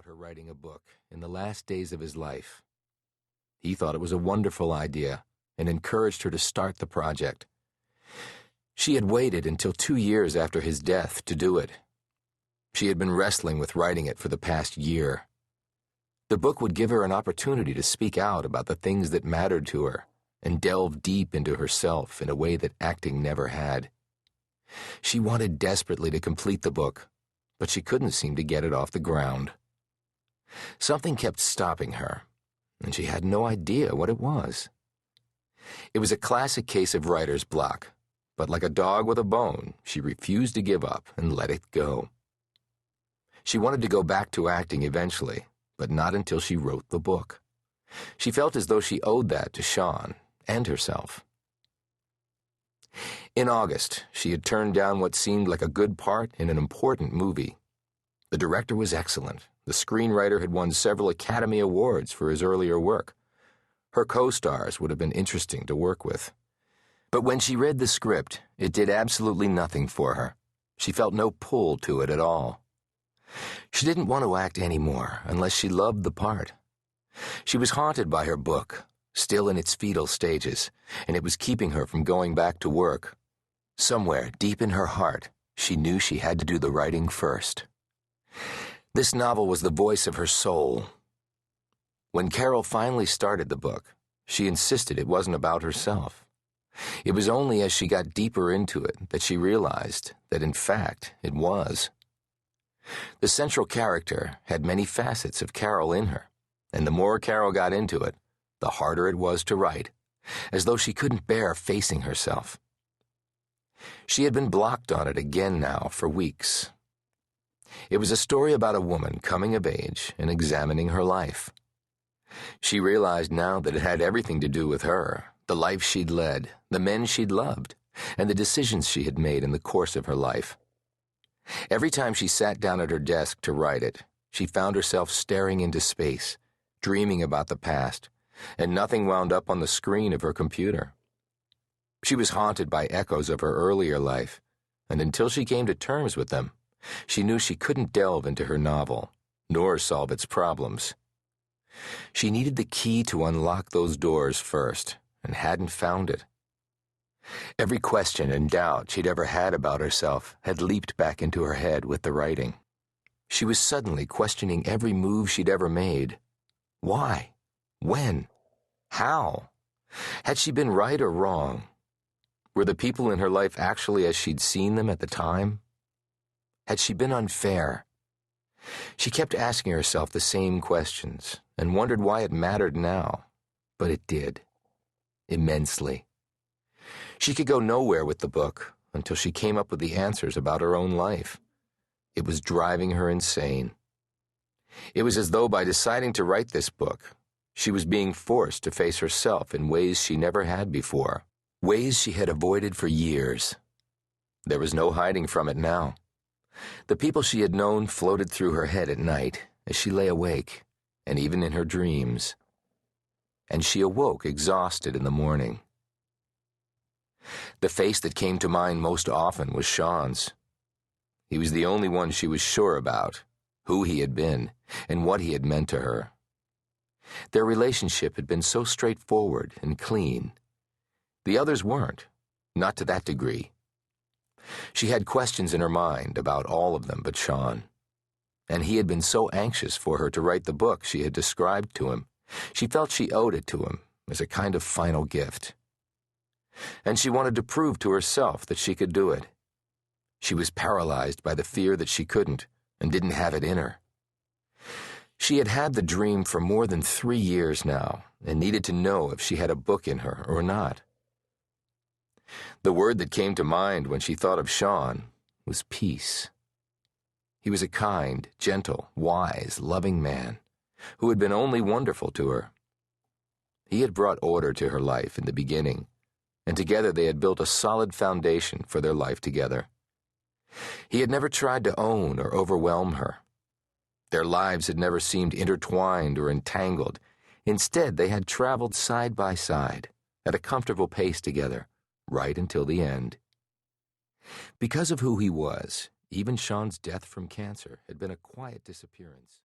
about her writing a book in the last days of his life. He thought it was a wonderful idea and encouraged her to start the project. She had waited until 2 years after his death to do it. She had been wrestling with writing it for the past year. The book would give her an opportunity to speak out about the things that mattered to her and delve deep into herself in a way that acting never had. She wanted desperately to complete the book, but she couldn't seem to get it off the ground. Something kept stopping her, and she had no idea what it was. It was a classic case of writer's block, but like a dog with a bone, she refused to give up and let it go. She wanted to go back to acting eventually, but not until she wrote the book. She felt as though she owed that to Sean and herself. In August, she had turned down what seemed like a good part in an important movie. The director was excellent. The screenwriter had won several Academy Awards for his earlier work. Her co-stars would have been interesting to work with. But when she read the script, it did absolutely nothing for her. She felt no pull to it at all. She didn't want to act anymore unless she loved the part. She was haunted by her book, still in its fetal stages, and it was keeping her from going back to work. Somewhere deep in her heart, she knew she had to do the writing first. This novel was the voice of her soul. When Carole finally started the book, she insisted it wasn't about herself. It was only as she got deeper into it that she realized that, in fact, it was. The central character had many facets of Carole in her, and the more Carole got into it, the harder it was to write, as though she couldn't bear facing herself. She had been blocked on it again now for weeks. It was a story about a woman coming of age and examining her life. She realized now that it had everything to do with her, the life she'd led, the men she'd loved, and the decisions she had made in the course of her life. Every time she sat down at her desk to write it, she found herself staring into space, dreaming about the past, and nothing wound up on the screen of her computer. She was haunted by echoes of her earlier life, and until she came to terms with them, she knew she couldn't delve into her novel, nor solve its problems. She needed the key to unlock those doors first, and hadn't found it. Every question and doubt she'd ever had about herself had leaped back into her head with the writing. She was suddenly questioning every move she'd ever made. Why? When? How? Had she been right or wrong? Were the people in her life actually as she'd seen them at the time? Had she been unfair? She kept asking herself the same questions and wondered why it mattered now, but it did. Immensely. She could go nowhere with the book until she came up with the answers about her own life. It was driving her insane. It was as though by deciding to write this book, she was being forced to face herself in ways she never had before, ways she had avoided for years. There was no hiding from it now. The people she had known floated through her head at night as she lay awake, and even in her dreams. And she awoke exhausted in the morning. The face that came to mind most often was Sean's. He was the only one she was sure about, who he had been, and what he had meant to her. Their relationship had been so straightforward and clean. The others weren't, not to that degree. She had questions in her mind about all of them but Sean. And he had been so anxious for her to write the book she had described to him. She felt she owed it to him as a kind of final gift. And she wanted to prove to herself that she could do it. She was paralyzed by the fear that she couldn't and didn't have it in her. She had had the dream for more than 3 years now and needed to know if she had a book in her or not. The word that came to mind when she thought of Sean was peace. He was a kind, gentle, wise, loving man who had been only wonderful to her. He had brought order to her life in the beginning, and together they had built a solid foundation for their life together. He had never tried to own or overwhelm her. Their lives had never seemed intertwined or entangled. Instead, they had traveled side by side, at a comfortable pace together, right until the end. Because of who he was, even Sean's death from cancer had been a quiet disappearance.